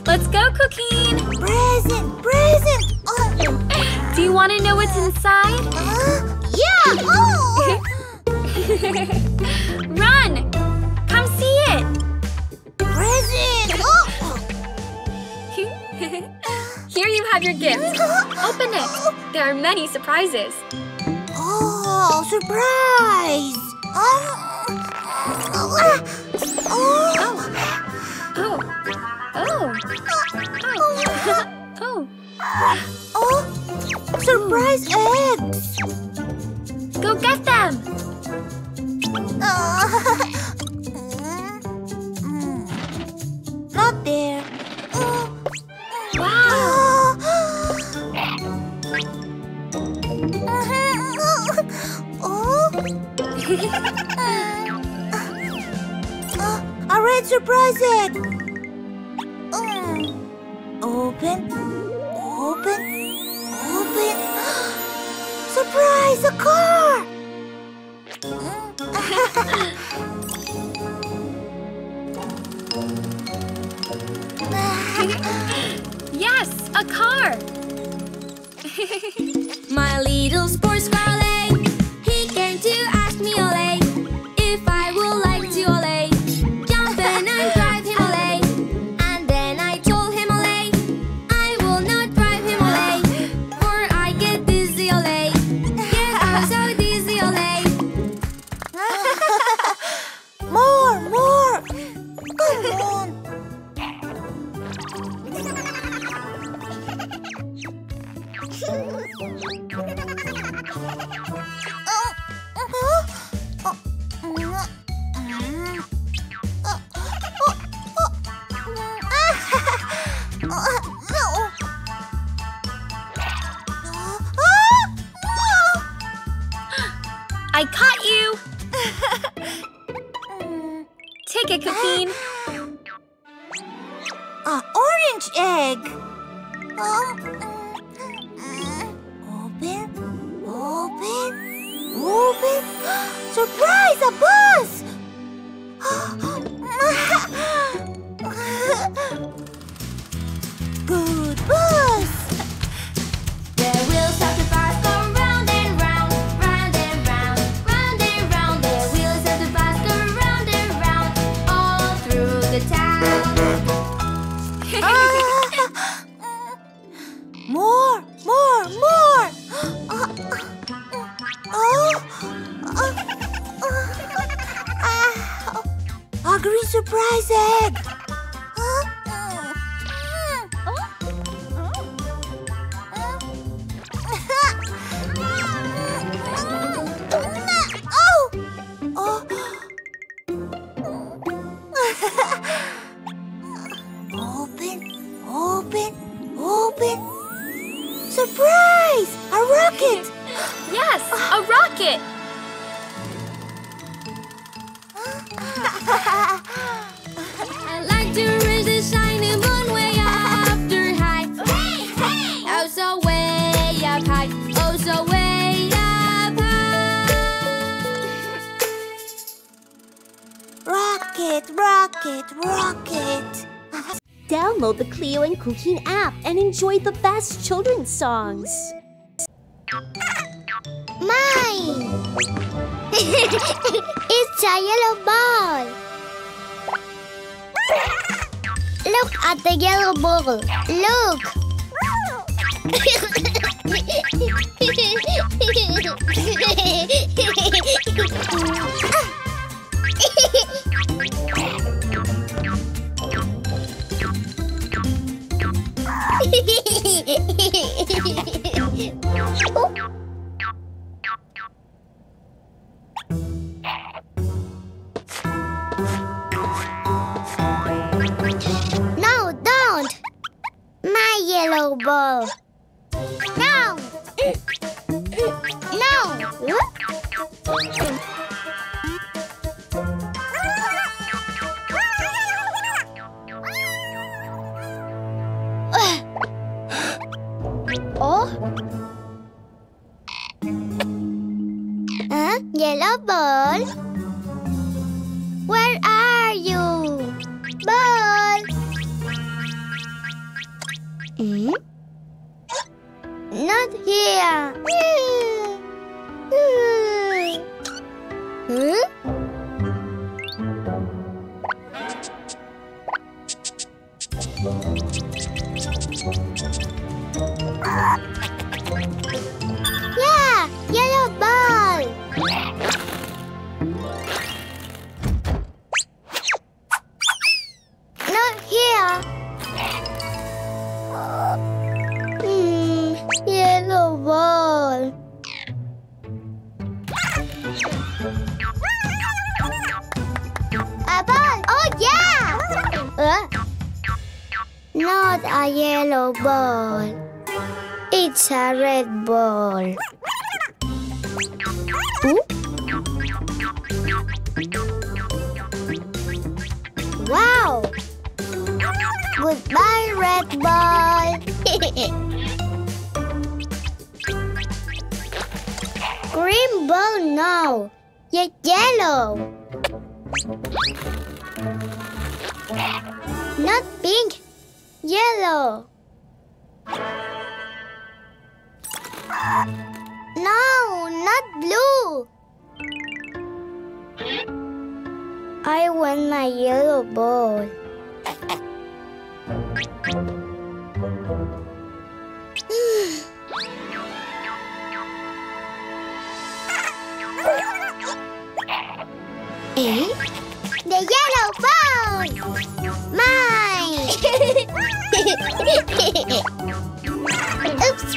Let's go, Cuquin! Present! Present! Do you want to know what's inside? Yeah! Oh! Run! Come see it! Present! Oh! Here you have your gift. Open it. There are many surprises. Oh, surprise! Oh! Oh. Oh. Oh. Oh. Oh! Surprise eggs! Go get them! Not there. Wow! A red surprise egg! Open, open, open. Surprise, a car! Yes, a car! My little sports car Olay, he came to ask me Olay if I would like to Olay, jump in and drive him Olay. And then I told him Olay, I will not drive him Olay, for I get dizzy Olay. Yes, I'm so dizzy Olay. More, more! Come on! I caught you! Take it, Cuquin. Orange egg. Open, open, open. Surprise, a bus! Good bus. The wheels of the bus go round and round, round and round, round and round. The wheels of the bus go round and round, all through the town. More, more, more. A green surprise egg. Open, open, open. Surprise! A rocket! Yes, a rocket! I like to reach the shining moon way after high. Hey, hey! Oh, so way up high. Oh, so way up high. Rocket, rocket, rocket. Download the Cleo and Cuquín app and enjoy the best children's songs. Mine! It's a yellow ball. Look at the yellow ball. Look! No, don't! My yellow ball. No! No! Oh? Yellow ball? Where are you? Ball! Hmm? Not here. Huh? Yeah, yellow ball. Not here. Yellow ball. A ball. Oh yeah. Not a yellow ball. It's a red ball. Wow! Goodbye, red ball. Green ball now. Yellow. Not pink. Yellow. No, not blue. I want my yellow ball. Eh? The yellow ball! Mine! Oops!